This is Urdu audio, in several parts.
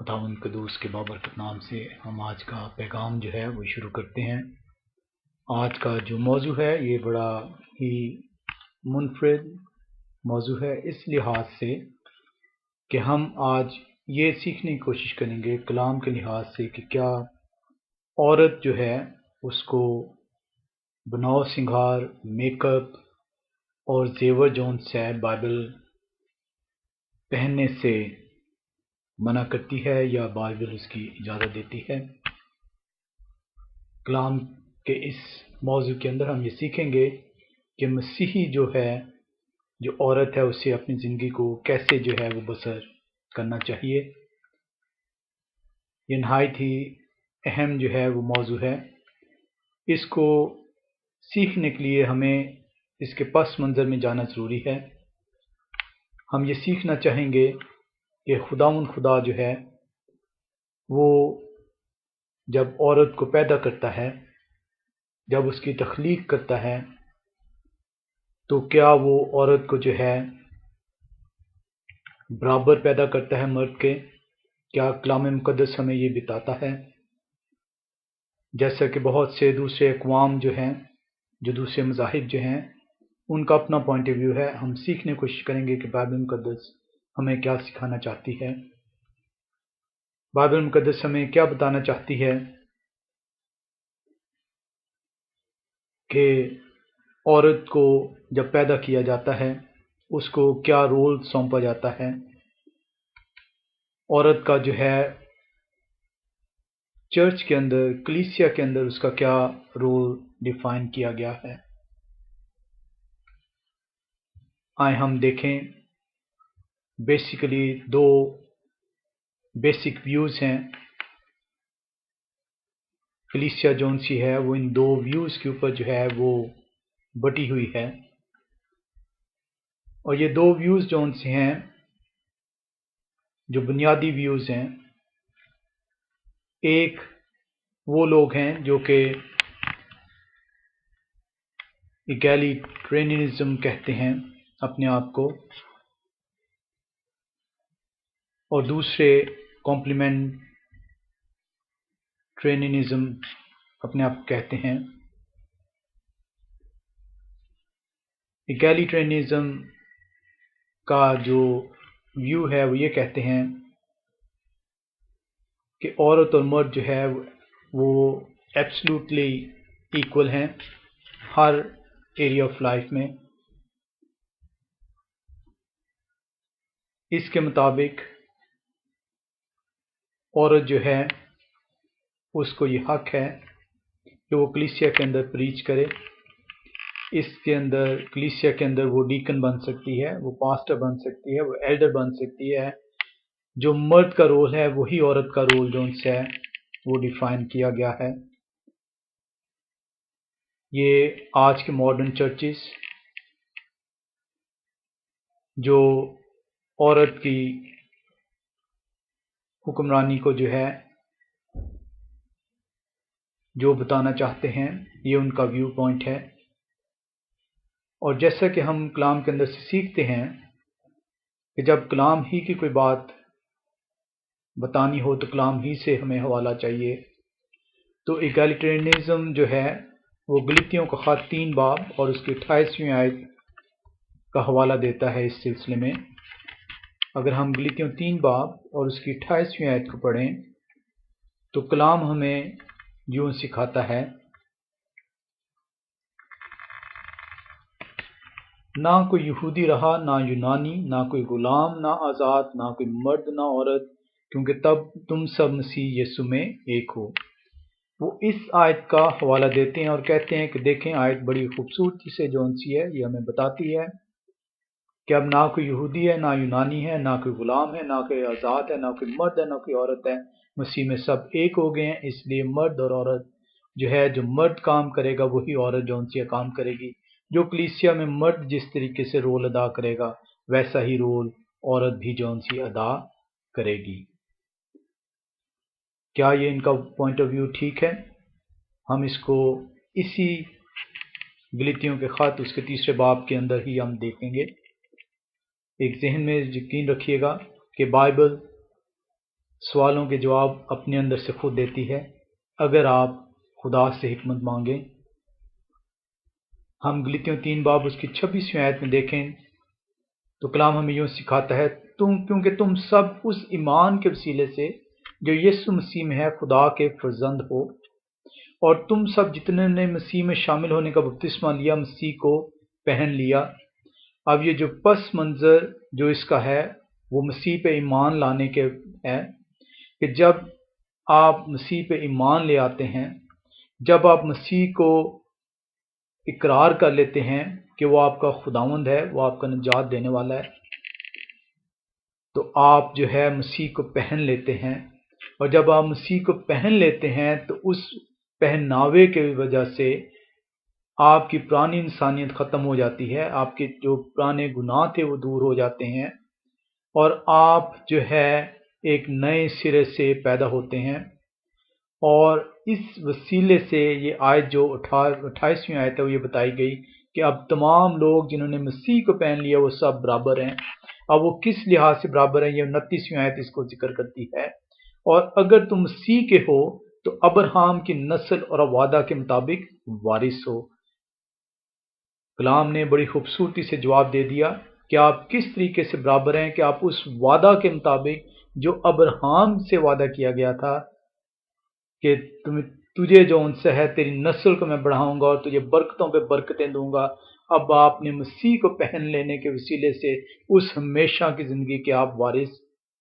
خداوند قدوس کے بابرکت نام سے ہم آج کا پیغام جو ہے وہ شروع کرتے ہیں۔ آج کا جو موضوع ہے یہ بڑا ہی منفرد موضوع ہے اس لحاظ سے کہ ہم آج یہ سیکھنے کی کوشش کریں گے کلام کے لحاظ سے کہ کیا عورت جو ہے اس کو بناؤ سنگھار، میک اپ اور زیور جون سے بائبل پہننے سے منع کرتی ہے یا بائبل اس کی اجازت دیتی ہے۔ کلام کے اس موضوع کے اندر ہم یہ سیکھیں گے کہ مسیحی جو ہے، جو عورت ہے، اسے اپنی زندگی کو کیسے جو ہے وہ بسر کرنا چاہیے۔ یہ نہایت ہی اہم جو ہے وہ موضوع ہے۔ اس کو سیکھنے کے لیے ہمیں اس کے پس منظر میں جانا ضروری ہے۔ ہم یہ سیکھنا چاہیں گے کہ خدا جو ہے وہ جب عورت کو پیدا کرتا ہے، جب اس کی تخلیق کرتا ہے، تو کیا وہ عورت کو جو ہے برابر پیدا کرتا ہے مرد کے؟ کیا کلام مقدس ہمیں یہ بتاتا ہے؟ جیسا کہ بہت سے دوسرے اقوام جو ہیں، جو دوسرے مذاہب جو ہیں، ان کا اپنا پوائنٹ آف ویو ہے۔ ہم سیکھنے کی کوشش کریں گے کہ بائبل مقدس ہمیں کیا سکھانا چاہتی ہے، بائبل مقدس ہمیں کیا بتانا چاہتی ہے کہ عورت کو جب پیدا کیا جاتا ہے اس کو کیا رول سونپا جاتا ہے، عورت کا جو ہے چرچ کے اندر، کلیسیا کے اندر اس کا کیا رول ڈیفائن کیا گیا ہے۔ آئے ہم دیکھیں، بیسیکلی دو بیسک ویوز ہیں۔ کلیسیا جون سی ہے وہ ان دو ویوز کے اوپر جو ہے وہ بٹی ہوئی ہے، اور یہ دو ویوز جون سی ہیں جو بنیادی ویوز ہیں۔ ایک وہ لوگ ہیں جو کہ ایگیلیٹرینزم کہتے ہیں اپنے آپ کو، اور دوسرے کمپلیمنٹرینزم اپنے آپ کو کہتے ہیں۔ ایگیلیٹرینزم کا جو ویو ہے وہ یہ کہتے ہیں کہ عورت اور مرد جو ہے وہ ایبسلوٹلی ایکول ہیں ہر ایریا آف لائف میں۔ اس کے مطابق عورت جو ہے اس کو یہ حق ہے کہ وہ کلیسیا کے اندر پریچ کرے، اس کے اندر کلیسیا کے اندر وہ ڈیکن بن سکتی ہے، وہ پاسٹر بن سکتی ہے، وہ ایلڈر بن سکتی ہے۔ جو مرد کا رول ہے وہی عورت کا رول جو ان سے ہے وہ ڈیفائن کیا گیا ہے۔ یہ آج کے ماڈرن چرچز جو عورت کی حکمرانی کو جو ہے جو بتانا چاہتے ہیں، یہ ان کا ویو پوائنٹ ہے۔ اور جیسا کہ ہم کلام کے اندر سے سیکھتے ہیں کہ جب کلام ہی کی کوئی بات بتانی ہو تو کلام ہی سے ہمیں حوالہ چاہیے۔ تو ایگالیٹرینزم جو ہے وہ گلتیوں کا خط 3 باب اور اس کی 28ویں آیت کا حوالہ دیتا ہے اس سلسلے میں۔ اگر ہم گلتیوں 3 باب اور اس کی 28ویں آیت کو پڑھیں تو کلام ہمیں یوں سکھاتا ہے، نہ کوئی یہودی رہا، نہ یونانی، نہ کوئی غلام، نہ آزاد، نہ کوئی مرد نہ عورت، کیونکہ تب تم سب مسیح یسوع میں ایک ہو۔ وہ اس آیت کا حوالہ دیتے ہیں اور کہتے ہیں کہ دیکھیں آیت بڑی خوبصورتی سے جون سی ہے یہ ہمیں بتاتی ہے کہ اب نہ کوئی یہودی ہے، نہ یونانی ہے، نہ کوئی غلام ہے، نہ کوئی آزاد ہے، نہ کوئی مرد ہے، نہ کوئی عورت ہے، مسیح میں سب ایک ہو گئے ہیں۔ اس لیے مرد اور عورت جو ہے، جو مرد کام کرے گا وہی عورت جون سی کام کرے گی۔ جو کلیسیا میں مرد جس طریقے سے رول ادا کرے گا ویسا ہی رول عورت بھی جون سی ادا کرے گی۔ کیا یہ ان کا پوائنٹ آف ویو ٹھیک ہے؟ ہم اس کو اسی گلتیوں کے خط اس کے 3 باب کے اندر ہی ہم دیکھیں گے۔ ایک ذہن میں یقین رکھیے گا کہ بائبل سوالوں کے جواب اپنے اندر سے خود دیتی ہے اگر آپ خدا سے حکمت مانگیں۔ ہم غلطیوں 3 باب اس کی 26ویں آیت میں دیکھیں تو کلام ہمیں یوں سکھاتا ہے کیونکہ تم سب اس ایمان کے وسیلے سے جو یسوع مسیح میں ہے خدا کے فرزند ہو، اور تم سب جتنے نے مسیح میں شامل ہونے کا بپتسمہ لیا مسیح کو پہن لیا۔ اب یہ جو پس منظر جو اس کا ہے وہ مسیح پہ ایمان لانے کے ہے کہ جب آپ مسیح پہ ایمان لے آتے ہیں، جب آپ مسیح کو اقرار کر لیتے ہیں کہ وہ آپ کا خداوند ہے، وہ آپ کا نجات دینے والا ہے، تو آپ جو ہے مسیح کو پہن لیتے ہیں، اور جب آپ مسیح کو پہن لیتے ہیں تو اس پہناوے کی وجہ سے آپ کی پرانی انسانیت ختم ہو جاتی ہے، آپ کے جو پرانے گناہ تھے وہ دور ہو جاتے ہیں، اور آپ جو ہے ایک نئے سرے سے پیدا ہوتے ہیں۔ اور اس وسیلے سے یہ آیت جو 28ویں آیت ہے وہ یہ بتائی گئی کہ اب تمام لوگ جنہوں نے مسیح کو پہن لیا وہ سب برابر ہیں۔ اب وہ کس لحاظ سے برابر ہیں، یہ 29ویں آیت اس کو ذکر کرتی ہے۔ اور اگر تم مسیح کے ہو تو ابراہیم کی نسل اور وعدہ کے مطابق وارث ہو۔ کلام نے بڑی خوبصورتی سے جواب دے دیا کہ آپ کس طریقے سے برابر ہیں، کہ آپ اس وعدہ کے مطابق جو ابراہیم سے وعدہ کیا گیا تھا کہ تجھے جو ان سے ہے تیری نسل کو میں بڑھاؤں گا اور تجھے برکتوں پہ برکتیں دوں گا، اب آپ نے مسیح کو پہن لینے کے وسیلے سے اس ہمیشہ کی زندگی کے آپ وارث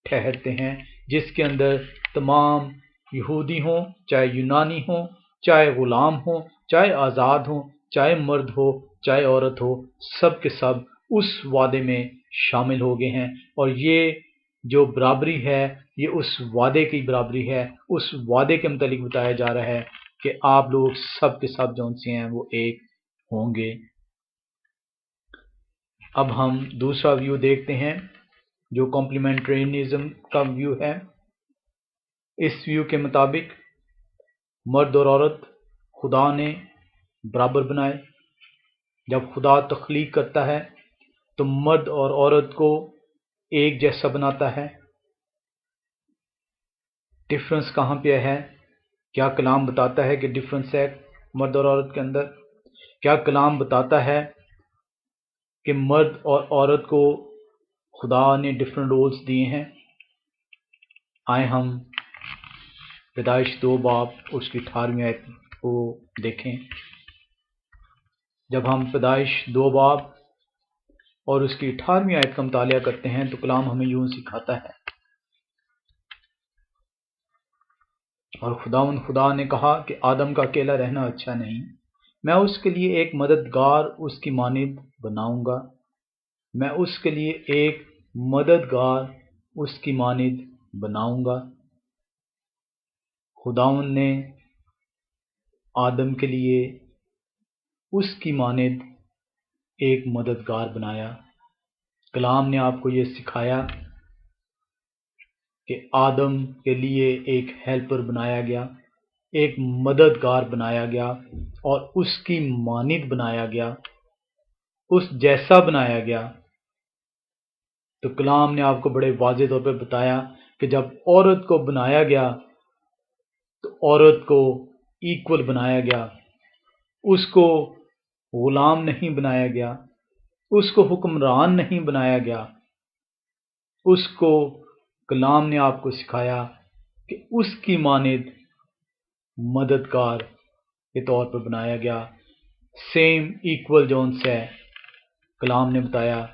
ٹھہرتے ہیں، جس کے اندر تمام یہودی ہوں، چاہے یونانی ہوں، چاہے غلام ہوں، چاہے آزاد ہوں، چاہے مرد ہو، چاہے عورت ہو، سب کے سب اس وعدے میں شامل ہو گئے ہیں۔ اور یہ جو برابری ہے یہ اس وعدے کی برابری ہے، اس وعدے کے متعلق بتایا جا رہا ہے کہ آپ لوگ سب کے سب جو سے ہیں وہ ایک ہوں گے۔ اب ہم دوسرا ویو دیکھتے ہیں جو کمپلیمنٹرینزم کا ویو ہے۔ اس ویو کے مطابق مرد اور عورت خدا نے برابر بنائے۔ جب خدا تخلیق کرتا ہے تو مرد اور عورت کو ایک جیسا بناتا ہے۔ ڈفرنس کہاں پہ ہے؟ کیا کلام بتاتا ہے کہ ڈفرنس ہے مرد اور عورت کے اندر؟ کیا کلام بتاتا ہے کہ مرد اور عورت کو خدا نے ڈفرنٹ رولز دیے ہیں؟ آئے ہم پیدائش 2 باب اس کی 18ویں آیت کو دیکھیں۔ جب ہم پیدائش 2 باب اور اس کی 18ویں آیت کا مطالعہ کرتے ہیں تو کلام ہمیں یوں سکھاتا ہے، اور خدا نے کہا کہ آدم کا اکیلا رہنا اچھا نہیں، میں اس کے لیے ایک مددگار اس کی مانند بناؤں گا، میں اس کے لیے ایک مددگار اس کی مانند بناؤں گا۔ خداوند نے آدم کے لیے اس کی مانند ایک مددگار بنایا۔ کلام نے آپ کو یہ سکھایا کہ آدم کے لیے ایک ہیلپر بنایا گیا، ایک مددگار بنایا گیا، اور اس کی مانند بنایا گیا، اس جیسا بنایا گیا۔ تو کلام نے آپ کو بڑے واضح طور پہ بتایا کہ جب عورت کو بنایا گیا تو عورت کو ایکول بنایا گیا، اس کو غلام نہیں بنایا گیا، اس کو حکمران نہیں بنایا گیا، اس کو کلام نے آپ کو سکھایا کہ اس کی مانند مددگار کے طور پر بنایا گیا۔ سیم ایکول جونس ہے، کلام نے بتایا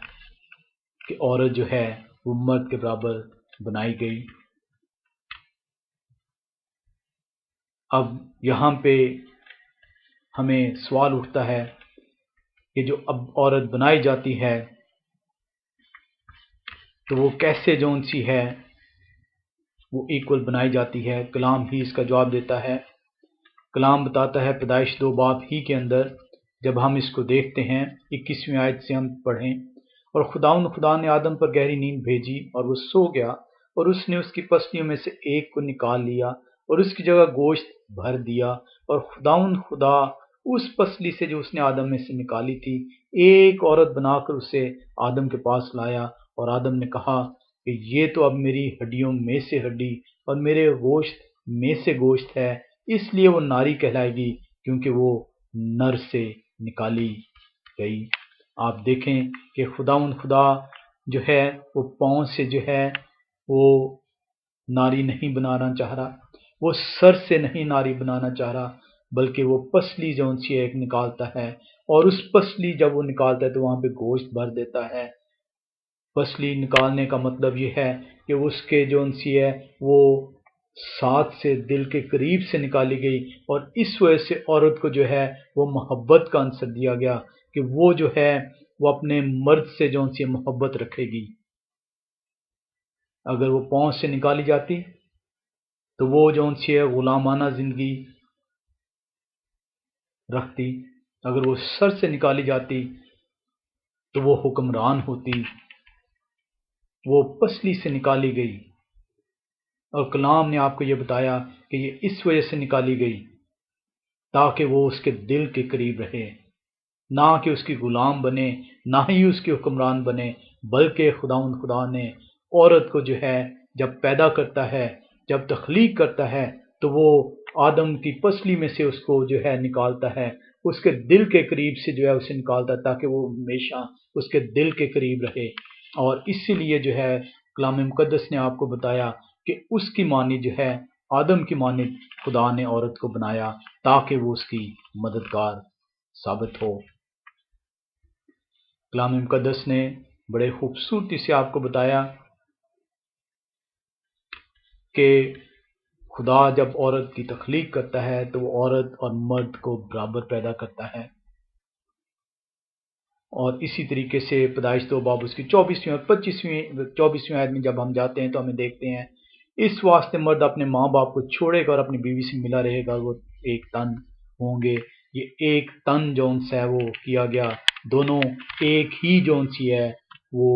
کہ عورت جو ہے وہ مرد کے برابر بنائی گئی۔ اب یہاں پہ ہمیں سوال اٹھتا ہے کہ جو اب عورت بنائی جاتی ہے تو وہ کیسے جون سی ہے وہ ایکول بنائی جاتی ہے؟ کلام ہی اس کا جواب دیتا ہے۔ کلام بتاتا ہے پیدائش 2 باب ہی کے اندر، جب ہم اس کو دیکھتے ہیں 21ویں آیت سے ہم پڑھیں، اور خدا نے آدم پر گہری نیند بھیجی اور وہ سو گیا، اور اس نے اس کی پسلیوں میں سے ایک کو نکال لیا اور اس کی جگہ گوشت بھر دیا، اور خدا اس پسلی سے جو اس نے آدم میں سے نکالی تھی ایک عورت بنا کر اسے آدم کے پاس لایا، اور آدم نے کہا کہ یہ تو اب میری ہڈیوں میں سے ہڈی اور میرے گوشت میں سے گوشت ہے، اس لیے وہ ناری کہلائے گی کیونکہ وہ نر سے نکالی گئی۔ آپ دیکھیں کہ خدا جو ہے وہ پاؤں سے جو ہے وہ ناری نہیں بنانا چاہ رہا، وہ سر سے نہیں ناری بنانا چاہ رہا، بلکہ وہ پسلی جو سی ایک نکالتا ہے، اور اس پسلی جب وہ نکالتا ہے تو وہاں پہ گوشت بھر دیتا ہے۔ پسلی نکالنے کا مطلب یہ ہے کہ اس کے جو سی ہے وہ ساتھ سے دل کے قریب سے نکالی گئی، اور اس وجہ سے عورت کو جو ہے وہ محبت کا عنصر دیا گیا کہ وہ جو ہے وہ اپنے مرد سے جو سی محبت رکھے گی۔ اگر وہ پاؤں سے نکالی جاتی تو وہ جو سی ہے غلامانہ زندگی رکھتی، اگر وہ سر سے نکالی جاتی تو وہ حکمران ہوتی۔ وہ پسلی سے نکالی گئی، اور کلام نے آپ کو یہ بتایا کہ یہ اس وجہ سے نکالی گئی تاکہ وہ اس کے دل کے قریب رہے، نہ کہ اس کی غلام بنے، نہ ہی اس کی حکمران بنے، بلکہ خدا نے عورت کو جو ہے جب پیدا کرتا ہے، جب تخلیق کرتا ہے تو وہ آدم کی پسلی میں سے اس کو جو ہے نکالتا ہے، اس کے دل کے قریب سے جو ہے اسے نکالتا ہے تاکہ وہ ہمیشہ اس کے دل کے قریب رہے۔ اور اسی لیے جو ہے کلام مقدس نے آپ کو بتایا کہ اس کی مانند جو ہے آدم کی مانند خدا نے عورت کو بنایا تاکہ وہ اس کی مددگار ثابت ہو۔ کلام مقدس نے بڑے خوبصورتی سے آپ کو بتایا کہ خدا جب عورت کی تخلیق کرتا ہے تو وہ عورت اور مرد کو برابر پیدا کرتا ہے، اور اسی طریقے سے پیدائش 2 باب اس کی 24ویں اور 24ویں آیت میں جب ہم جاتے ہیں تو ہمیں دیکھتے ہیں، اس واسطے مرد اپنے ماں باپ کو چھوڑے گا اور اپنی بیوی سے ملا رہے گا، وہ ایک تن ہوں گے۔ یہ ایک تن جون سا ہے وہ کیا گیا، دونوں ایک ہی جون سی ہے وہ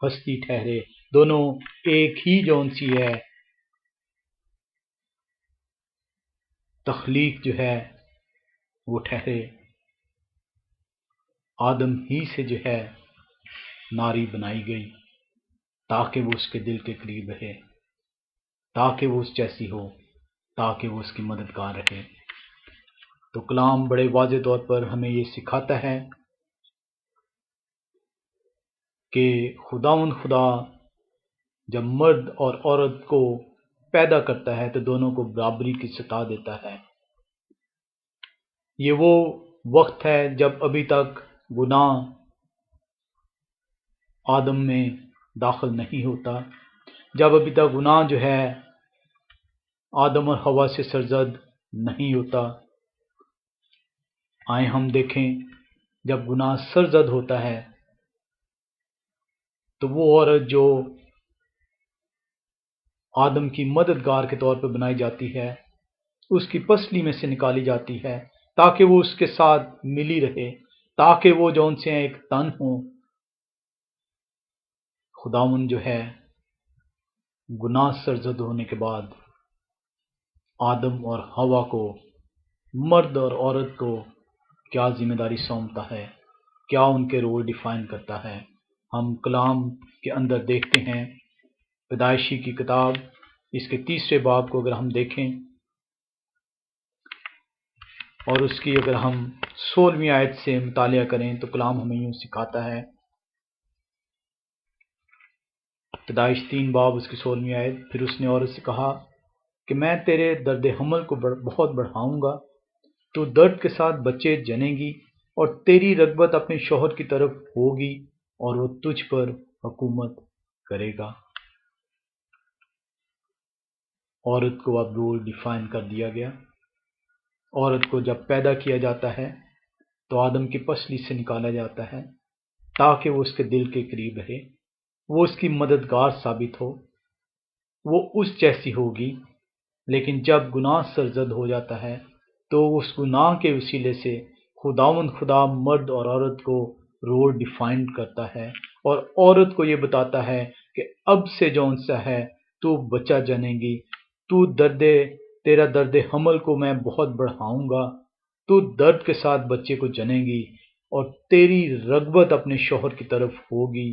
ہستی ٹھہرے، دونوں ایک ہی جون سی ہے تخلیق جو ہے وہ ٹھہرے۔ آدم ہی سے جو ہے ناری بنائی گئی تاکہ وہ اس کے دل کے قریب رہے، تاکہ وہ اس جیسی ہو، تاکہ وہ اس کی مددگار رہے۔ تو کلام بڑے واضح طور پر ہمیں یہ سکھاتا ہے کہ خدا جب مرد اور عورت کو پیدا کرتا ہے تو دونوں کو برابری کی سطح دیتا ہے۔ یہ وہ وقت ہے جب ابھی تک گناہ آدم میں داخل نہیں ہوتا، جب ابھی تک گناہ جو ہے آدم اور حوا سے سرزد نہیں ہوتا۔ آئیں ہم دیکھیں جب گناہ سرزد ہوتا ہے تو وہ عورت جو آدم کی مددگار کے طور پر بنائی جاتی ہے اس کی پسلی میں سے نکالی جاتی ہے تاکہ وہ اس کے ساتھ ملی رہے، تاکہ وہ جو ان سے ایک تن ہوں۔ خداوند جو ہے گناہ سرزد ہونے کے بعد آدم اور حوا کو، مرد اور عورت کو کیا ذمہ داری سونپتا ہے، کیا ان کے رول ڈیفائن کرتا ہے۔ ہم کلام کے اندر دیکھتے ہیں، پیدائشی کی کتاب اس کے 3 باب کو اگر ہم دیکھیں اور اس کی اگر ہم 16ویں آیت سے مطالعہ کریں تو کلام ہمیں یوں سکھاتا ہے۔ پیدائش 3 باب اس کی 16ویں آیت، پھر اس نے عورت سے کہا کہ میں تیرے درد حمل کو بہت بڑھاؤں گا، تو درد کے ساتھ بچے جنے گی، اور تیری رغبت اپنے شوہر کی طرف ہوگی اور وہ تجھ پر حکومت کرے گا۔ عورت کو اب رول ڈیفائن کر دیا گیا۔ عورت کو جب پیدا کیا جاتا ہے تو آدم کی پسلی سے نکالا جاتا ہے تاکہ وہ اس کے دل کے قریب رہے، وہ اس کی مددگار ثابت ہو، وہ اس جیسی ہوگی۔ لیکن جب گناہ سرزد ہو جاتا ہے تو اس گناہ کے وسیلے سے خدا مرد اور عورت کو رول ڈیفائن کرتا ہے، اور عورت کو یہ بتاتا ہے کہ اب سے جون سا ہے تو بچہ جنے گی، تیرا درد حمل کو میں بہت بڑھاؤں گا، تو درد کے ساتھ بچے کو جنے گی، اور تیری رغبت اپنے شوہر کی طرف ہوگی،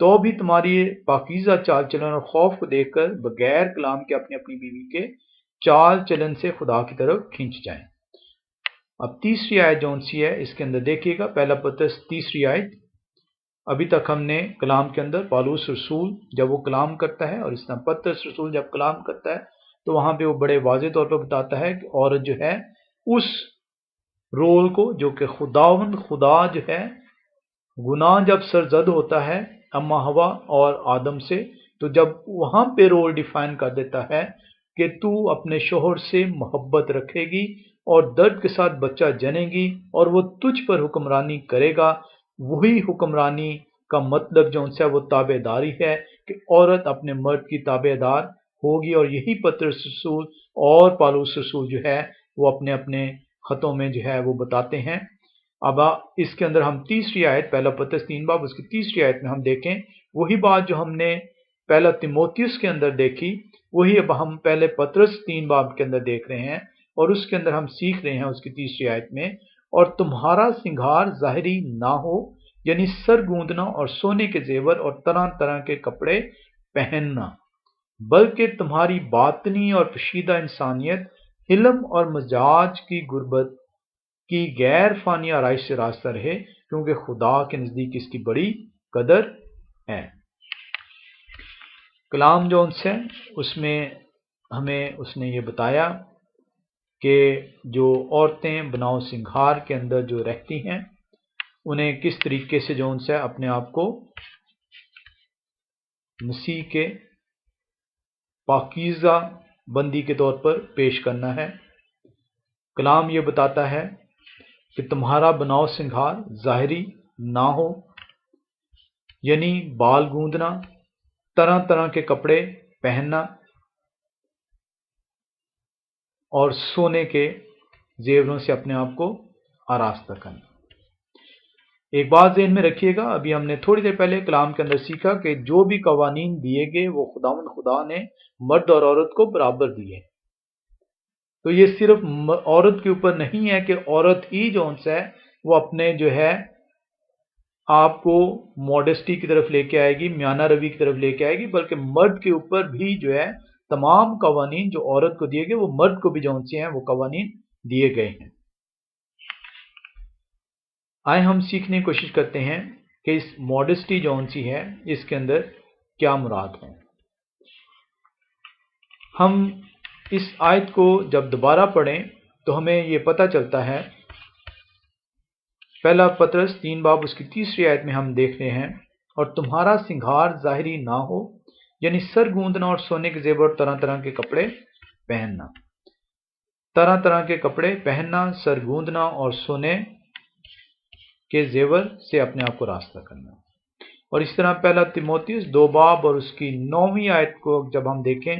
تو بھی تمہاری پاکیزہ چال چلن اور خوف کو دیکھ کر بغیر کلام کے اپنی اپنی بیوی کے چال چلن سے خدا کی طرف کھینچ جائیں۔ اب تیسری آیت جون سی ہے اس کے اندر دیکھیے گا، پہلا پترس تیسری آیت۔ ابھی تک ہم نے کلام کے اندر پالوس رسول جب وہ کلام کرتا ہے اور اس طرح پترس رسول جب کلام کرتا ہے تو وہاں پہ وہ بڑے واضح طور پر بتاتا ہے کہ عورت جو ہے اس رول کو جو کہ خدا جو ہے گناہ جب سرزد ہوتا ہے اما ہوا اور آدم سے، تو جب وہاں پہ رول ڈیفائن کر دیتا ہے کہ تو اپنے شوہر سے محبت رکھے گی اور درد کے ساتھ بچہ جنے گی اور وہ تجھ پر حکمرانی کرے گا، وہی حکمرانی کا مطلب جو ان سے وہ تابع داری ہے کہ عورت اپنے مرد کی تابع دار ہوگی، اور یہی پترس رسول اور پالوس رسول جو ہے وہ اپنے اپنے خطوں میں جو ہے وہ بتاتے ہیں۔ اب اس کے اندر ہم تیسری آیت، پہلا پترس 3 باب اس کی تیسری آیت میں ہم دیکھیں وہی بات جو ہم نے پہلا تیموتھیوس کے اندر دیکھی، وہی اب ہم پہلے پترس 3 باب کے اندر دیکھ رہے ہیں، اور اس کے اندر ہم سیکھ رہے ہیں اس کی تیسری آیت میں، اور تمہارا سنگھار ظاہری نہ ہو، یعنی سر گوندنا اور سونے کے زیور اور طرح طرح کے کپڑے پہننا، بلکہ تمہاری باطنی اور پوشیدہ انسانیت علم اور مزاج کی غربت کی غیر فانی آرائش سے راستہ رہے، کیونکہ خدا کے نزدیک اس کی بڑی قدر ہے۔ کلام جو سے اس میں ہمیں اس نے یہ بتایا کہ جو عورتیں بناؤ سنگھار کے اندر جو رہتی ہیں انہیں کس طریقے سے جو ان سے اپنے آپ کو مسیح کے پاکیزہ بندی کے طور پر پیش کرنا ہے۔ کلام یہ بتاتا ہے کہ تمہارا بناؤ سنگھار ظاہری نہ ہو، یعنی بال گوندنا، طرح طرح کے کپڑے پہننا اور سونے کے زیوروں سے اپنے آپ کو آراستہ کرنا۔ ایک بات ذہن میں رکھیے گا، ابھی ہم نے تھوڑی دیر پہلے کلام کے اندر سیکھا کہ جو بھی قوانین دیے گئے وہ خدا نے مرد اور عورت کو برابر دیے، تو یہ صرف عورت کے اوپر نہیں ہے کہ عورت ہی جو ہے وہ اپنے جو ہے آپ کو موڈسٹی کی طرف لے کے آئے گی، میانہ روی کی طرف لے کے آئے گی، بلکہ مرد کے اوپر بھی جو ہے تمام قوانین جو عورت کو دیے گئے وہ مرد کو بھی جو سے ہیں وہ قوانین دیے گئے ہیں۔ آئے ہم سیکھنے کی کوشش کرتے ہیں کہ اس موڈسٹی جو سی ہے اس کے اندر کیا مراد ہے۔ ہم اس آیت کو جب دوبارہ پڑھیں تو ہمیں یہ پتہ چلتا ہے، پہلا پترس 3 باب اس کی تیسری آیت میں ہم دیکھ رہے ہیں، اور تمہارا سنگھار ظاہری نہ ہو، یعنی سر گوندنا اور سونے کے زیور اور طرح طرح کے کپڑے پہننا، طرح طرح کے کپڑے پہننا، سر گوندنا اور سونے کے زیور سے اپنے آپ کو راستہ کرنا۔ اور اس طرح پہلا تیموتھیوس 2 باب اور اس کی 9ویں آیت کو جب ہم دیکھیں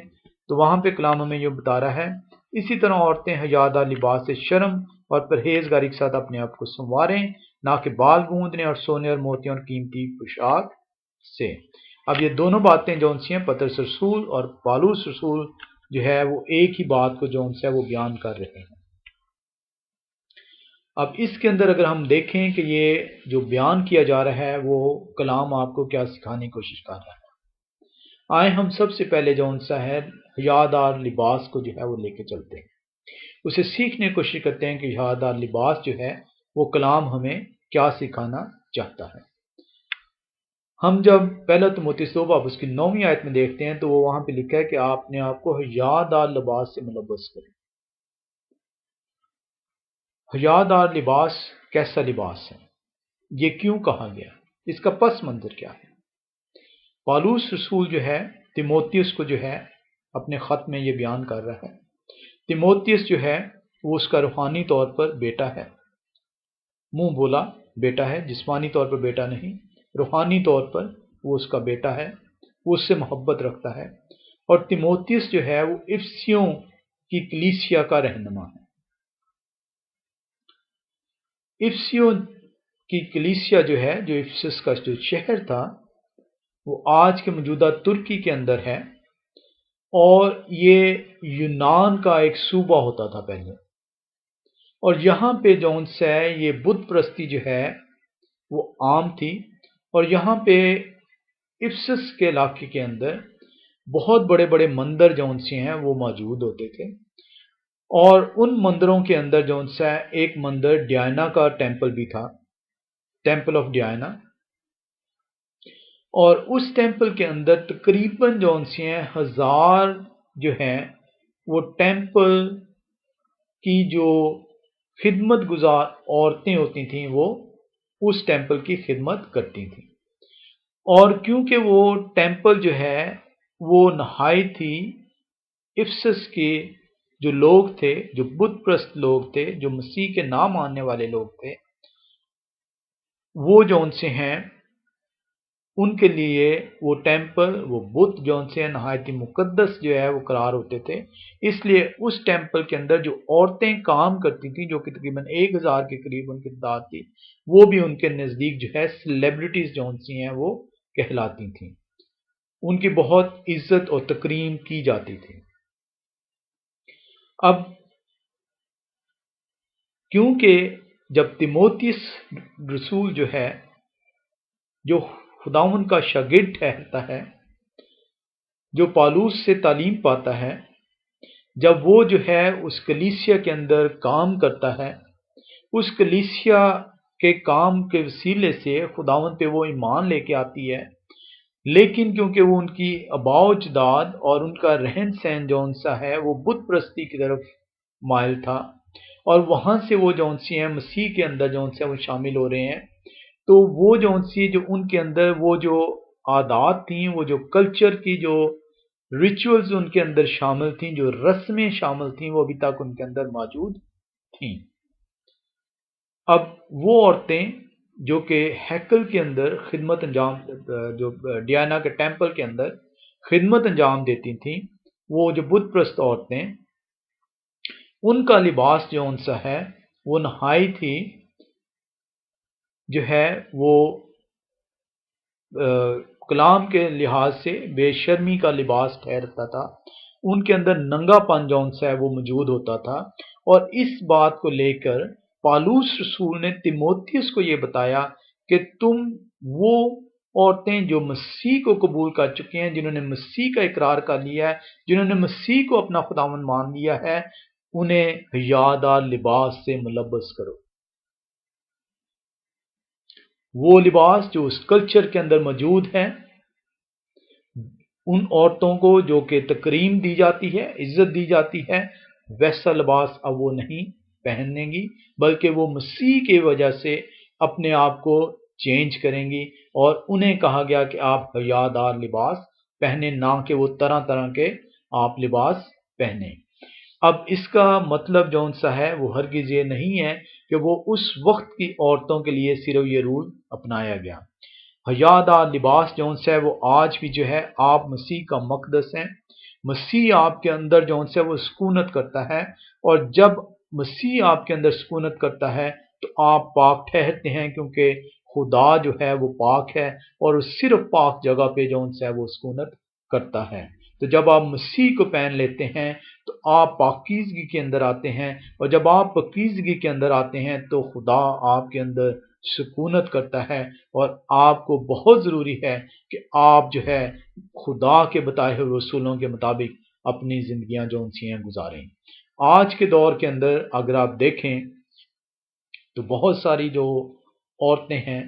تو وہاں پہ کلام ہمیں یہ بتا رہا ہے، اسی طرح عورتیں حیادار لباس سے شرم اور پرہیزگاری کے ساتھ اپنے آپ کو سنواریں، نہ کہ بال گوندنے اور سونے اور موتیوں اور قیمتی پوشاک سے۔ اب یہ دونوں باتیں جو سی ہیں پترس رسول اور پالوس رسول جو ہے وہ ایک ہی بات کو جو سے وہ بیان کر رہے ہیں۔ اب اس کے اندر اگر ہم دیکھیں کہ یہ جو بیان کیا جا رہا ہے وہ کلام آپ کو کیا سکھانے کی کوشش کر رہا ہے، آئے ہم سب سے پہلے جو سا ہے حیادار لباس کو جو ہے وہ لے کے چلتے ہیں، اسے سیکھنے کی کوشش کرتے ہیں کہ حیادار لباس جو ہے وہ کلام ہمیں کیا سکھانا چاہتا ہے۔ ہم جب پہلا تیموتھیوس 2 باب اس کی 9ویں آیت میں دیکھتے ہیں تو وہ وہاں پہ لکھا ہے کہ آپ نے آپ کو حیادار لباس سے ملبس کریں۔ حیادار لباس کیسا لباس ہے، یہ کیوں کہا گیا، اس کا پس منظر کیا ہے؟ پالوس رسول جو ہے تیموتھیوس کو جو ہے اپنے خط میں یہ بیان کر رہا ہے، تیموتھیوس جو ہے وہ اس کا روحانی طور پر بیٹا ہے، منہ بولا بیٹا ہے، جسمانی طور پر بیٹا نہیں، روحانی طور پر وہ اس کا بیٹا ہے، وہ اس سے محبت رکھتا ہے، اور تیموتھیوس جو ہے وہ افسیوں کی کلیسیا کا رہنما ہے۔ افسیوں کی کلیسیا جو ہے، جو افسس کا جو شہر تھا وہ آج کے موجودہ ترکی کے اندر ہے، اور یہ یونان کا ایک صوبہ ہوتا تھا پہلے، اور یہاں پہ جو سے یہ بت پرستی جو ہے وہ عام تھی، اور یہاں پہ افسس کے علاقے کے اندر بہت بڑے بڑے مندر جون سے ہیں وہ موجود ہوتے تھے، اور ان مندروں کے اندر جون سا ایک مندر ڈیانا کا ٹیمپل بھی تھا، ٹیمپل آف ڈیانا، اور اس ٹیمپل کے اندر تقریباً جون سے ہیں 1000 جو ہیں وہ ٹیمپل کی جو خدمت گزار عورتیں ہوتی تھیں وہ اس ٹیمپل کی خدمت کرتی تھیں، اور کیونکہ وہ ٹیمپل جو ہے وہ نہایت ہی افسس کے جو لوگ تھے، جو بت پرست لوگ تھے، جو مسیح کے نام ماننے والے لوگ تھے، وہ جون سے ہیں ان کے لیے وہ ٹیمپل، وہ بت جون سے نہایت ہی مقدس جو ہے وہ قرار ہوتے تھے۔ اس لیے اس ٹیمپل کے اندر جو عورتیں کام کرتی تھیں، جو کہ تقریباً 1000 کے قریب ان کی تعداد تھی، وہ بھی ان کے نزدیک جو ہے سیلیبریٹیز جون سی ہیں وہ کہلاتی تھیں، ان کی بہت عزت اور تکریم کی جاتی تھی۔ اب کیونکہ جب تیموتھیوس رسول جو ہے، جو خداوند کا شاگرد ٹھہرتا ہے، جو پالوس سے تعلیم پاتا ہے، جب وہ جو ہے اس کلیسیا کے اندر کام کرتا ہے، اس کلیسیا کے کام کے وسیلے سے خداوند پہ وہ ایمان لے کے آتی ہے، لیکن کیونکہ وہ ان کی آباء و اجداد اور ان کا رہن سہن جون سا ہے وہ بت پرستی کی طرف مائل تھا، اور وہاں سے وہ جون سی ہیں مسیح کے اندر جون سے وہ شامل ہو رہے ہیں، تو وہ جون سی جو ان کے اندر وہ جو عادات تھیں، وہ جو کلچر کی جو ریچولز ان کے اندر شامل تھیں، جو رسمیں شامل تھیں، وہ ابھی تک ان کے اندر موجود تھیں۔ اب وہ عورتیں جو کہ ہیکل کے اندر خدمت انجام، جو ڈیانا کے ٹیمپل کے اندر خدمت انجام دیتی تھیں، وہ جو بت پرست عورتیں، ان کا لباس جو ان سا ہے وہ نہایت ہی جو ہے وہ کلام کے لحاظ سے بے شرمی کا لباس ٹھہرتا تھا، ان کے اندر ننگا پن جون سا ہے وہ موجود ہوتا تھا، اور اس بات کو لے کر پالوس رسول نے تیموتھیوس کو یہ بتایا کہ تم وہ عورتیں جو مسیح کو قبول کر چکی ہیں، جنہوں نے مسیح کا اقرار کر لیا ہے، جنہوں نے مسیح کو اپنا خداوند مان لیا ہے، انہیں حیادار لباس سے ملبس کرو۔ وہ لباس جو اس کلچر کے اندر موجود ہے، ان عورتوں کو جو کہ تکریم دی جاتی ہے، عزت دی جاتی ہے، ویسا لباس اب وہ نہیں پہنیں گی، بلکہ وہ مسیح کی وجہ سے اپنے آپ کو چینج کریں گی، اور انہیں کہا گیا کہ آپ حیادار لباس پہنیں، نہ کہ وہ طرح طرح کے آپ لباس پہنیں۔ اب اس کا مطلب جون سا ہے وہ ہرگز یہ نہیں ہے کہ وہ اس وقت کی عورتوں کے لیے صرف یہ رول اپنایا گیا۔ حیادار لباس جون سا ہے وہ آج بھی جو ہے آپ مسیح کا مقدس ہیں، مسیح آپ کے اندر جون سا وہ سکونت کرتا ہے، اور جب مسیح آپ کے اندر سکونت کرتا ہے تو آپ پاک ٹھہرتے ہیں، کیونکہ خدا جو ہے وہ پاک ہے، اور صرف پاک جگہ پہ جون سا ہے وہ سکونت کرتا ہے۔ تو جب آپ مسیح کو پہن لیتے ہیں تو آپ پاکیزگی کے اندر آتے ہیں، اور جب آپ پاکیزگی کے اندر آتے ہیں تو خدا آپ کے اندر سکونت کرتا ہے، اور آپ کو بہت ضروری ہے کہ آپ جو ہے خدا کے بتائے ہوئے اصولوں کے مطابق اپنی زندگیاں جو سی ہیں گزاریں۔ آج کے دور کے اندر اگر آپ دیکھیں تو بہت ساری جو عورتیں ہیں،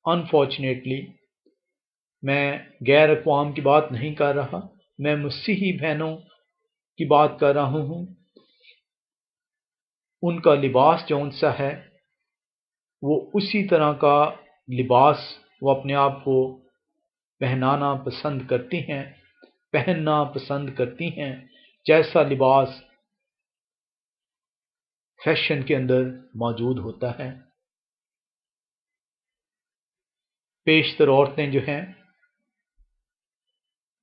انفارچونیٹلی، میں غیر اقوام کی بات نہیں کر رہا، میں مسیحی بہنوں کی بات کر رہا ہوں، ان کا لباس جون سا ہے وہ اسی طرح کا لباس وہ اپنے آپ کو پہنانا پسند کرتی ہیں، پہننا پسند کرتی ہیں، جیسا لباس فیشن کے اندر موجود ہوتا ہے۔ بیشتر عورتیں جو ہیں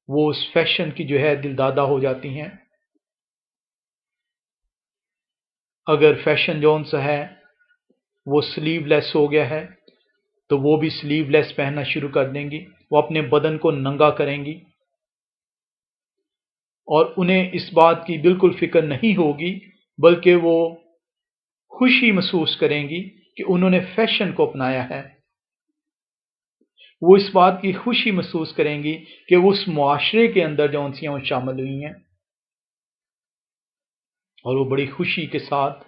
وہ اس فیشن کی جو ہے دلدادہ ہو جاتی ہیں۔ اگر فیشن جون سا ہے وہ سلیو لیس ہو گیا ہے تو وہ بھی سلیو لیس پہننا شروع کر دیں گی، وہ اپنے بدن کو ننگا کریں گی، اور انہیں اس بات کی بالکل فکر نہیں ہوگی، بلکہ وہ خوشی محسوس کریں گی کہ انہوں نے فیشن کو اپنایا ہے۔ وہ اس بات کی خوشی محسوس کریں گی کہ وہ اس معاشرے کے اندر جو ان سی وہ شامل ہوئی ہیں، اور وہ بڑی خوشی کے ساتھ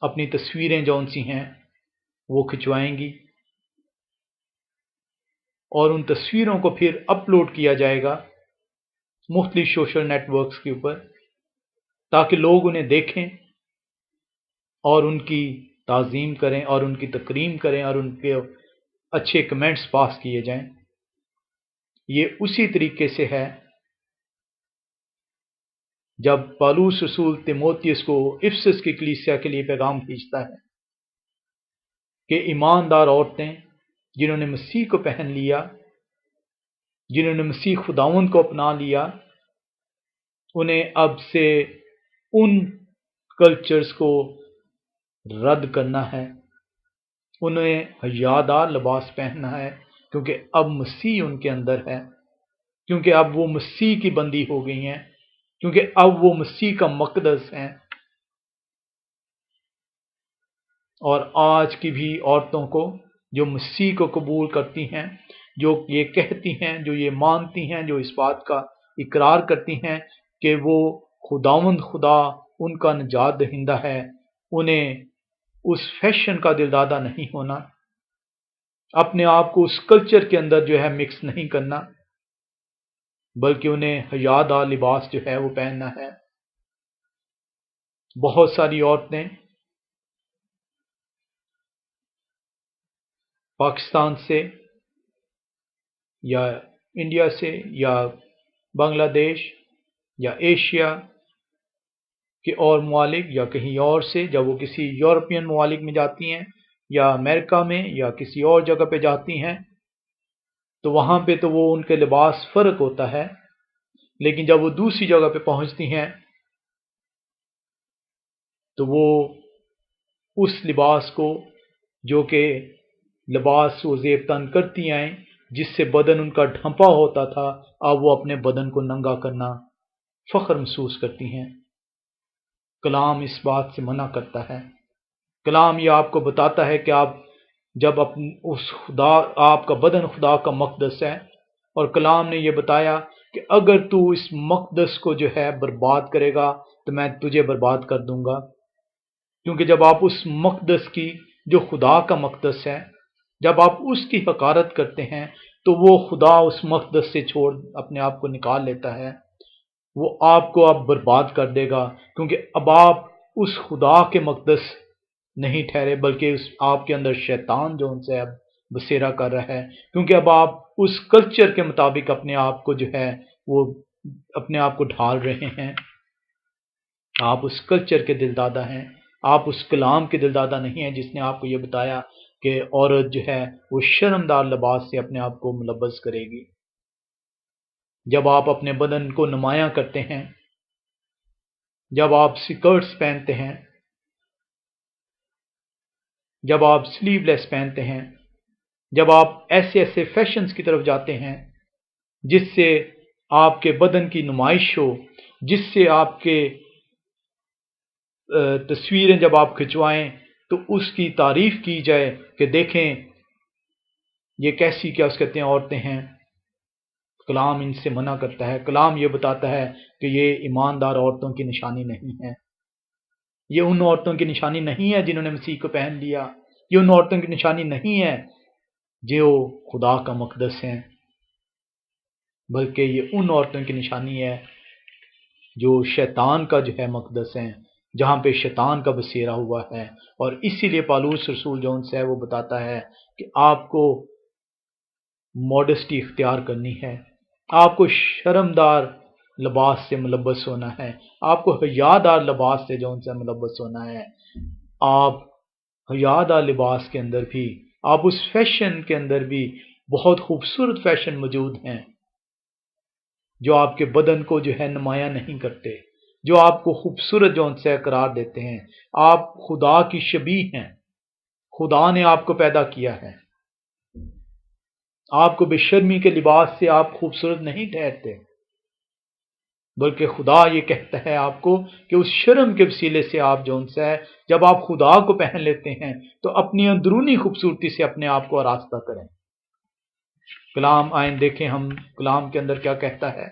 اپنی تصویریں جو ان سی ہیں وہ کھنچوائیں گی، اور ان تصویروں کو پھر اپلوڈ کیا جائے گا مختلف سوشل نیٹ ورکس کے اوپر، تاکہ لوگ انہیں دیکھیں اور ان کی تعظیم کریں اور ان کی تکریم کریں اور ان کے اچھے کمنٹس پاس کیے جائیں۔ یہ اسی طریقے سے ہے جب پالوس رسول تیموتھیوس کو افسس کی کلیسیا کے لیے پیغام بھیجتا ہے کہ ایماندار عورتیں جنہوں نے مسیح کو پہن لیا، جنہوں نے مسیح خداوند کو اپنا لیا، انہیں اب سے ان کلچرز کو رد کرنا ہے، انہیں حیادار لباس پہننا ہے، کیونکہ اب مسیح ان کے اندر ہے، کیونکہ اب وہ مسیح کی بندی ہو گئی ہیں، کیونکہ اب وہ مسیح کا مقدس ہیں۔ اور آج کی بھی عورتوں کو جو مسیح کو قبول کرتی ہیں، جو یہ کہتی ہیں، جو یہ مانتی ہیں، جو اس بات کا اقرار کرتی ہیں کہ وہ خداوند خدا ان کا نجات دہندہ ہے، انہیں اس فیشن کا دلدادہ نہیں ہونا، اپنے آپ کو اس کلچر کے اندر جو ہے مکس نہیں کرنا، بلکہ انہیں حیادار لباس جو ہے وہ پہننا ہے۔ بہت ساری عورتیں پاکستان سے یا انڈیا سے یا بنگلہ دیش یا ایشیا کے اور ممالک یا کہیں اور سے، جب وہ کسی یورپین ممالک میں جاتی ہیں یا امریکہ میں یا کسی اور جگہ پہ جاتی ہیں، تو وہاں پہ تو وہ ان کے لباس فرق ہوتا ہے، لیکن جب وہ دوسری جگہ پہ پہنچتی ہیں تو وہ اس لباس کو جو کہ لباس وہ زیب تن کرتی آئیں، جس سے بدن ان کا ڈھانپا ہوتا تھا، اب وہ اپنے بدن کو ننگا کرنا فخر محسوس کرتی ہیں۔ کلام اس بات سے منع کرتا ہے۔ کلام یہ آپ کو بتاتا ہے کہ آپ جب اس خدا، آپ کا بدن خدا کا مقدس ہے، اور کلام نے یہ بتایا کہ اگر تو اس مقدس کو جو ہے برباد کرے گا تو میں تجھے برباد کر دوں گا، کیونکہ جب آپ اس مقدس کی جو خدا کا مقدس ہے، جب آپ اس کی حقارت کرتے ہیں تو وہ خدا اس مقدس سے چھوڑ اپنے آپ کو نکال لیتا ہے، وہ آپ کو اب برباد کر دے گا، کیونکہ اب آپ اس خدا کے مقدس نہیں ٹھہرے، بلکہ آپ کے اندر شیطان جو ان سے اب بسیرا کر رہا ہے، کیونکہ اب آپ اس کلچر کے مطابق اپنے آپ کو جو ہے وہ اپنے آپ کو ڈھال رہے ہیں۔ آپ اس کلچر کے دلدادہ ہیں، آپ اس کلام کے دلدادہ نہیں ہیں جس نے آپ کو یہ بتایا کہ عورت جو ہے وہ شرمدار لباس سے اپنے آپ کو ملبس کرے گی۔ جب آپ اپنے بدن کو نمایاں کرتے ہیں، جب آپ سکرٹس پہنتے ہیں، جب آپ سلیو لیس پہنتے ہیں، جب آپ ایسے ایسے فیشنز کی طرف جاتے ہیں جس سے آپ کے بدن کی نمائش ہو، جس سے آپ کے تصویریں جب آپ کھنچوائیں تو اس کی تعریف کی جائے کہ دیکھیں یہ کیسی، کیا اس کہتے ہیں، عورتیں ہیں، کلام ان سے منع کرتا ہے۔ کلام یہ بتاتا ہے کہ یہ ایماندار عورتوں کی نشانی نہیں ہے، یہ ان عورتوں کی نشانی نہیں ہے جنہوں نے مسیح کو پہن لیا، یہ ان عورتوں کی نشانی نہیں ہے جو خدا کا مقدس ہیں، بلکہ یہ ان عورتوں کی نشانی ہے جو شیطان کا جو ہے مقدس ہیں، جہاں پہ شیطان کا بسیرا ہوا ہے۔ اور اسی لیے پالوس رسول جو ان سے ہے وہ بتاتا ہے کہ آپ کو موڈسٹی اختیار کرنی ہے، آپ کو شرمدار لباس سے ملبس ہونا ہے، آپ کو حیادار لباس سے جو ان سے ملبس ہونا ہے۔ آپ حیادار لباس کے اندر بھی، آپ اس فیشن کے اندر بھی، بہت خوبصورت فیشن موجود ہیں جو آپ کے بدن کو جو ہے نمایاں نہیں کرتے، جو آپ کو خوبصورت جو ان سے قرار دیتے ہیں۔ آپ خدا کی شبیہ ہیں، خدا نے آپ کو پیدا کیا ہے، آپ کو بے شرمی کے لباس سے آپ خوبصورت نہیں ٹھہرتے، بلکہ خدا یہ کہتا ہے آپ کو کہ اس شرم کے وسیلے سے آپ جو ان سے ہے، جب آپ خدا کو پہن لیتے ہیں تو اپنی اندرونی خوبصورتی سے اپنے آپ کو آراستہ کریں۔ کلام آئیں دیکھیں ہم کلام کے اندر کیا کہتا ہے۔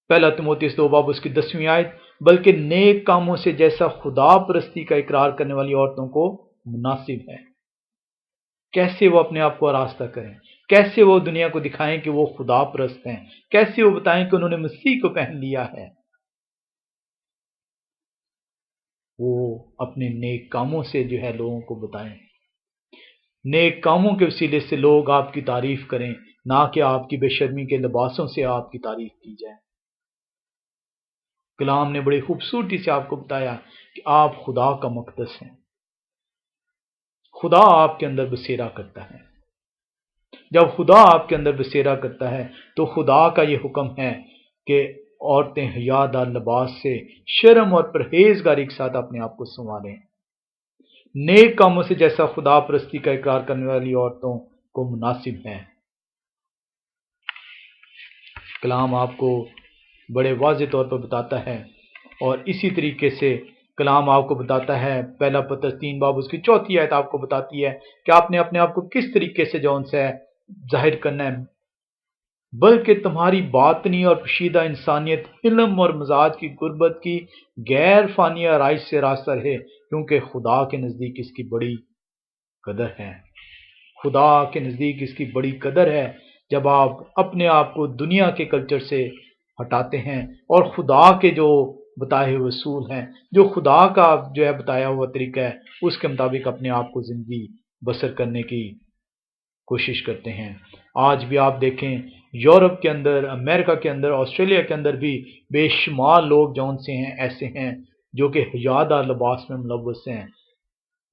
پہلا تموتیس 2 باب اس کی 10ویں آیت، بلکہ نیک کاموں سے جیسا خدا پرستی کا اقرار کرنے والی عورتوں کو مناسب ہے۔ کیسے وہ اپنے آپ کو آراستہ کریں، کیسے وہ دنیا کو دکھائیں کہ وہ خدا پرست ہیں، کیسے وہ بتائیں کہ انہوں نے مسیح کو پہن لیا ہے۔ وہ اپنے نیک کاموں سے جو ہے لوگوں کو بتائیں، نیک کاموں کے وسیلے سے لوگ آپ کی تعریف کریں، نہ کہ آپ کی بے شرمی کے لباسوں سے آپ کی تعریف کی جائے۔ کلام نے بڑی خوبصورتی سے آپ کو بتایا کہ آپ خدا کا مقدس ہیں، خدا آپ کے اندر بسیرا کرتا ہے۔ جب خدا آپ کے اندر بسیرا کرتا ہے تو خدا کا یہ حکم ہے کہ عورتیں حیا دار لباس سے شرم اور پرہیزگاری کے ساتھ اپنے آپ کو سنواریں، نیک کاموں سے جیسا خدا پرستی کا اقرار کرنے والی عورتوں کو مناسب ہے۔ کلام آپ کو بڑے واضح طور پر بتاتا ہے، اور اسی طریقے سے کلام آپ کو بتاتا ہے، پہلا پترس 3 باب اس کی 4 آیت آپ کو بتاتی ہے کہ آپ نے اپنے آپ کو کس طریقے سے جو ان سے ظاہر کرنا ہے، بلکہ تمہاری باطنی اور پوشیدہ انسانیت علم اور مزاج کی غربت کی غیر فانی آرائش سے راستہ رہے، کیونکہ خدا کے نزدیک اس کی بڑی قدر ہے۔ خدا کے نزدیک اس کی بڑی قدر ہے جب آپ اپنے آپ کو دنیا کے کلچر سے ہٹاتے ہیں اور خدا کے جو بتائے ہوئے اصول ہیں، جو خدا کا جو ہے بتایا ہوا طریقہ ہے، اس کے مطابق اپنے آپ کو زندگی بسر کرنے کی کوشش کرتے ہیں۔ آج بھی آپ دیکھیں یورپ کے اندر، امریکہ کے اندر، آسٹریلیا کے اندر بھی بے شمار لوگ جون سے ہیں ایسے ہیں جو کہ حیا دار لباس میں ملوث ہیں،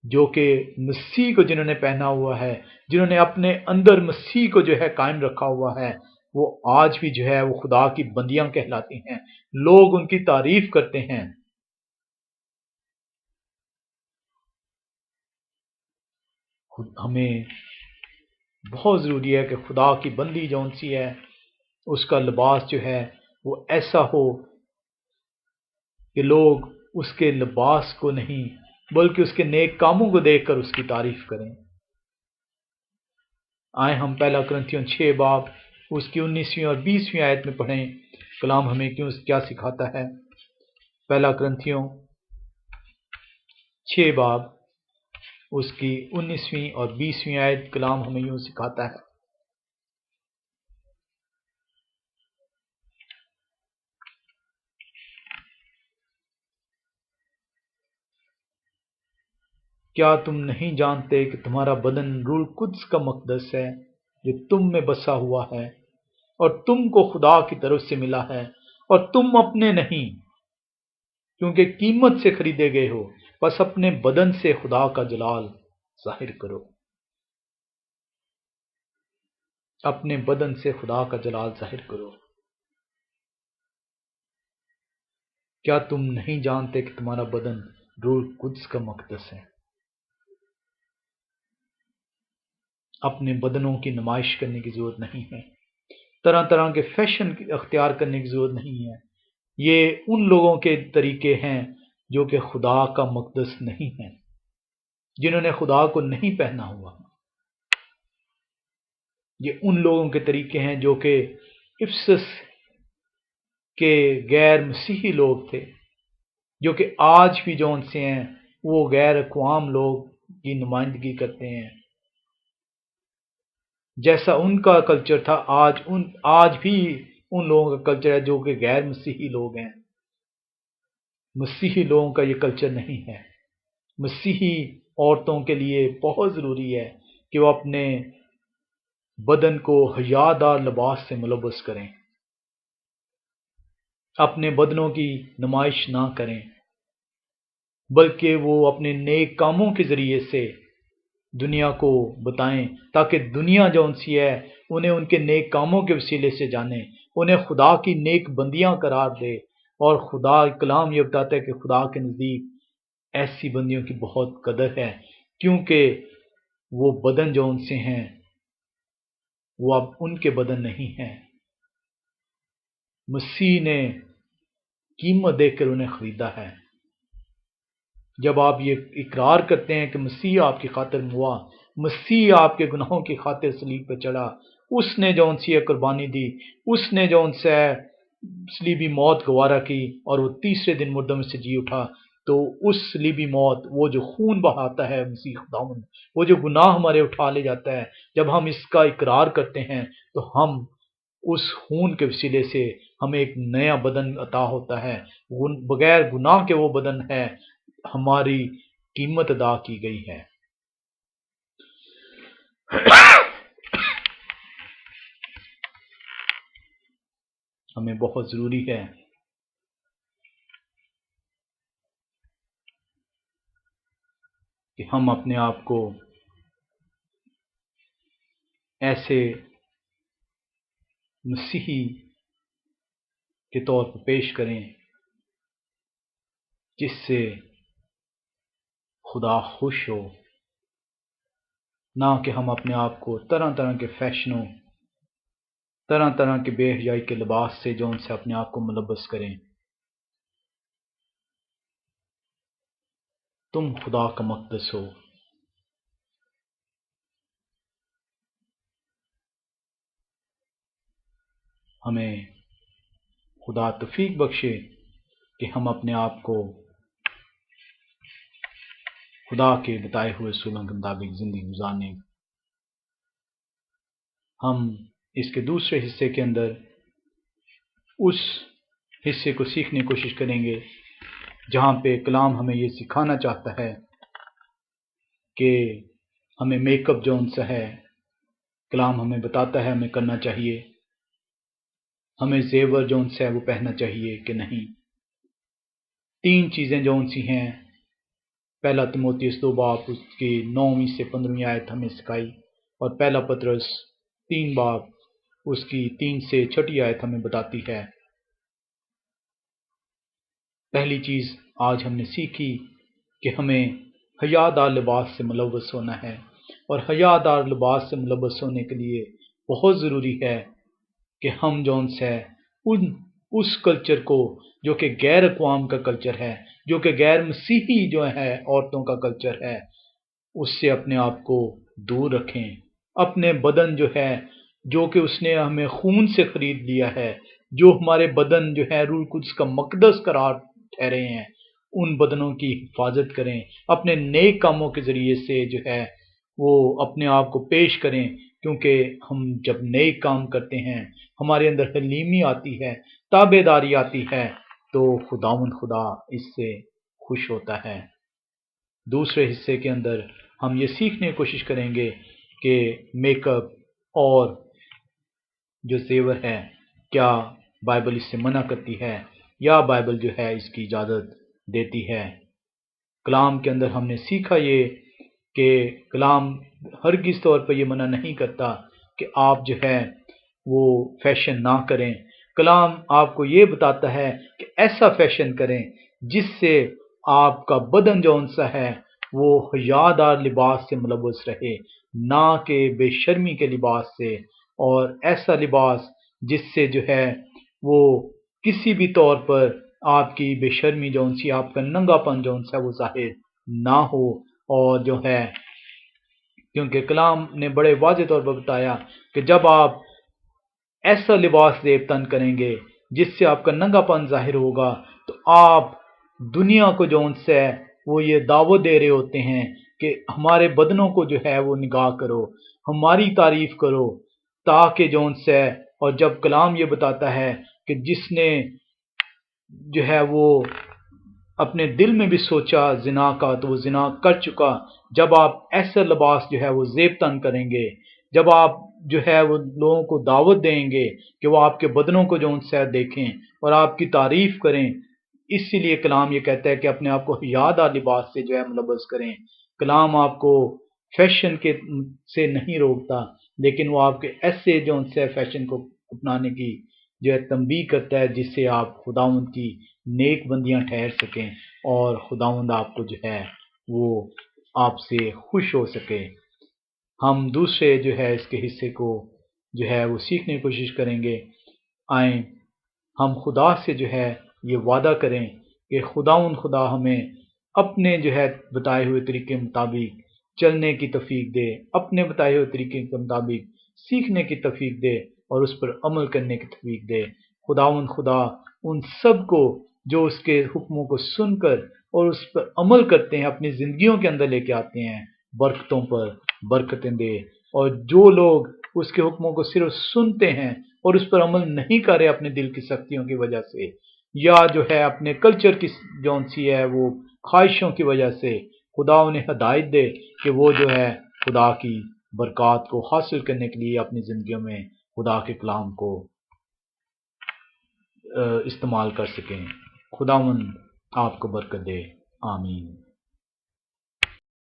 جو کہ مسیح کو جنہوں نے پہنا ہوا ہے، جنہوں نے اپنے اندر مسیح کو جو ہے قائم رکھا ہوا ہے، وہ آج بھی جو ہے وہ خدا کی بندیاں کہلاتی ہیں، لوگ ان کی تعریف کرتے ہیں۔ ہمیں بہت ضروری ہے کہ خدا کی بندی جون سی ہے اس کا لباس جو ہے وہ ایسا ہو کہ لوگ اس کے لباس کو نہیں بلکہ اس کے نیک کاموں کو دیکھ کر اس کی تعریف کریں۔ آئیں ہم پہلا کرنتھیوں 6 باب اس کی 19ویں اور 20ویں آیت میں پڑھیں کلام ہمیں کیا سکھاتا ہے۔ پہلا کرنتھیوں 6 باب اس کی 19ویں اور 20ویں آیت کلام ہمیں یوں سکھاتا ہے، کیا تم نہیں جانتے کہ تمہارا بدن روح القدس کا مقدس ہے جو تم میں بسا ہوا ہے، اور تم کو خدا کی طرف سے ملا ہے، اور تم اپنے نہیں کیونکہ قیمت سے خریدے گئے ہو، بس اپنے بدن سے خدا کا جلال ظاہر کرو۔ اپنے بدن سے خدا کا جلال ظاہر کرو۔ کیا تم نہیں جانتے کہ تمہارا بدن روح القدس کا مقدس ہے؟ اپنے بدنوں کی نمائش کرنے کی ضرورت نہیں ہے، طرح طرح کے فیشن اختیار کرنے کی ضرورت نہیں ہے۔ یہ ان لوگوں کے طریقے ہیں جو کہ خدا کا مقدس نہیں ہیں، جنہوں نے خدا کو نہیں پہنا ہوا۔ یہ ان لوگوں کے طریقے ہیں جو کہ افسس کے غیر مسیحی لوگ تھے، جو کہ آج بھی جو ان سے ہیں وہ غیر اقوام لوگ کی نمائندگی کرتے ہیں۔ جیسا ان کا کلچر تھا آج بھی ان لوگوں کا کلچر ہے جو کہ غیر مسیحی لوگ ہیں۔ مسیحی لوگوں کا یہ کلچر نہیں ہے۔ مسیحی عورتوں کے لیے بہت ضروری ہے کہ وہ اپنے بدن کو حیا دار لباس سے ملبس کریں، اپنے بدنوں کی نمائش نہ کریں، بلکہ وہ اپنے نیک کاموں کے ذریعے سے دنیا کو بتائیں، تاکہ دنیا جو ان سی ہے انہیں ان کے نیک کاموں کے وسیلے سے جانے، انہیں خدا کی نیک بندیاں قرار دے۔ اور خدا کلام یہ بتاتا ہے کہ خدا کے نزدیک ایسی بندیوں کی بہت قدر ہے، کیونکہ وہ بدن جو ان سے ہیں وہ اب ان کے بدن نہیں ہیں، مسیح نے قیمت دے کر انہیں خریدا ہے۔ جب آپ یہ اقرار کرتے ہیں کہ مسیح آپ کی خاطر ہوا، مسیح آپ کے گناہوں کی خاطر صلیب پہ چڑھا، اس نے جو ان سی قربانی دی، اس نے جو ان سے صلیبی موت گوارا کی اور وہ تیسرے دن مردوں میں سے جی اٹھا، تو اس صلیبی موت، وہ جو خون بہاتا ہے مسیح خداوند، وہ جو گناہ ہمارے اٹھا لے جاتا ہے، جب ہم اس کا اقرار کرتے ہیں تو ہم اس خون کے وسیلے سے ہمیں ایک نیا بدن عطا ہوتا ہے، بغیر گناہ کے وہ بدن ہے، ہماری قیمت ادا کی گئی ہے۔ ہمیں بہت ضروری ہے کہ ہم اپنے آپ کو ایسے مسیحی کے طور پر پیش کریں جس سے خدا خوش ہو، نہ کہ ہم اپنے آپ کو طرح طرح کے فیشنوں، طرح طرح کے بے حیائی کے لباس سے جو ان سے اپنے آپ کو ملبس کریں۔ تم خدا کا مقدس ہو۔ ہمیں خدا توفیق بخشے کہ ہم اپنے آپ کو خدا کے بتائے ہوئے اصولوں کے مطابق زندگی گزارنے۔ ہم اس کے دوسرے حصے کے اندر اس حصے کو سیکھنے کی کوشش کریں گے جہاں پہ کلام ہمیں یہ سکھانا چاہتا ہے کہ ہمیں میک اپ جو ان سے ہے، کلام ہمیں بتاتا ہے ہمیں کرنا چاہیے، ہمیں زیور جو ان سے ہے وہ پہننا چاہیے کہ نہیں۔ 3 چیزیں جو ان سی ہیں، پہلا تیموتھیوس 2 باب اس کی 9ویں سے 15ویں آیت ہمیں سکھائی، اور پہلا پطرس 3 باب اس کی 3 سے 6 آیت ہمیں بتاتی ہے۔ پہلی چیز آج ہم نے سیکھی کہ ہمیں حیادار لباس سے ملوث ہونا ہے، اور حیادار لباس سے ملوث ہونے کے لیے بہت ضروری ہے کہ ہم جو ان سے اس کلچر کو جو کہ غیر اقوام کا کلچر ہے، جو کہ غیر مسیحی جو ہے عورتوں کا کلچر ہے، اس سے اپنے آپ کو دور رکھیں۔ اپنے بدن جو ہے، جو کہ اس نے ہمیں خون سے خرید لیا ہے، جو ہمارے بدن جو ہے روح القدس کا مقدس قرار ٹھہرے ہیں، ان بدنوں کی حفاظت کریں، اپنے نیک کاموں کے ذریعے سے جو ہے وہ اپنے آپ کو پیش کریں، کیونکہ ہم جب نیک کام کرتے ہیں، ہمارے اندر حلیمی آتی ہے، تابع داری آتی ہے، تو خدا اس سے خوش ہوتا ہے۔ دوسرے حصے کے اندر ہم یہ سیکھنے کی کوشش کریں گے کہ میک اپ اور جو زیور ہے، کیا بائبل اس سے منع کرتی ہے یا بائبل جو ہے اس کی اجازت دیتی ہے۔ کلام کے اندر ہم نے سیکھا یہ کہ کلام ہرگز طور پر یہ منع نہیں کرتا کہ آپ جو ہے وہ فیشن نہ کریں۔ کلام آپ کو یہ بتاتا ہے کہ ایسا فیشن کریں جس سے آپ کا بدن جو انسا ہے وہ حیادار لباس سے ملوث رہے، نہ کہ بے شرمی کے لباس سے، اور ایسا لباس جس سے جو ہے وہ کسی بھی طور پر آپ کی بے شرمی جو انسی، آپ کا ننگا پن جو انسا وہ ظاہر نہ ہو۔ اور جو ہے کیونکہ کلام نے بڑے واضح طور پر بتایا کہ جب آپ ایسا لباس زیب تن کریں گے جس سے آپ کا ننگا پن ظاہر ہوگا، تو آپ دنیا کو جو ان سے وہ یہ دعوت دے رہے ہوتے ہیں کہ ہمارے بدنوں کو جو ہے وہ نگاہ کرو، ہماری تعریف کرو، تاکہ جو ان سے، اور جب کلام یہ بتاتا ہے کہ جس نے جو ہے وہ اپنے دل میں بھی سوچا زنا کا تو وہ زنا کر چکا۔ جب آپ ایسا لباس جو ہے وہ زیب تن کریں گے، جب آپ جو ہے وہ لوگوں کو دعوت دیں گے کہ وہ آپ کے بدنوں کو جو ان سے دیکھیں اور آپ کی تعریف کریں، اسی لیے کلام یہ کہتا ہے کہ اپنے آپ کو حیادار لباس سے جو ہے ملبس کریں۔ کلام آپ کو فیشن کے سے نہیں روکتا، لیکن وہ آپ کے ایسے جو ان سے فیشن کو اپنانے کی جو ہے تنبیہ کرتا ہے جس سے آپ خداوند کی نیک بندیاں ٹھہر سکیں اور خداوند آپ کو جو ہے وہ آپ سے خوش ہو سکے۔ ہم دوسرے جو ہے اس کے حصے کو جو ہے وہ سیکھنے کی کوشش کریں گے۔ آئیں ہم خدا سے جو ہے یہ وعدہ کریں کہ خدا ہمیں اپنے جو ہے بتائے ہوئے طریقے مطابق چلنے کی توفیق دے، اپنے بتائے ہوئے طریقے کے مطابق سیکھنے کی توفیق دے اور اس پر عمل کرنے کی توفیق دے۔ خدا ان سب کو جو اس کے حکموں کو سن کر اور اس پر عمل کرتے ہیں اپنی زندگیوں کے اندر لے کے آتے ہیں، برکتوں پر برکتیں دے، اور جو لوگ اس کے حکموں کو صرف سنتے ہیں اور اس پر عمل نہیں کر رہے اپنے دل کی سختیوں کی وجہ سے، یا جو ہے اپنے کلچر کی جون سی ہے وہ خواہشوں کی وجہ سے، خدا انہیں ہدایت دے کہ وہ جو ہے خدا کی برکات کو حاصل کرنے کے لیے اپنی زندگیوں میں خدا کے کلام کو استعمال کر سکیں۔ خداوند آپ کو برکت دے، آمین۔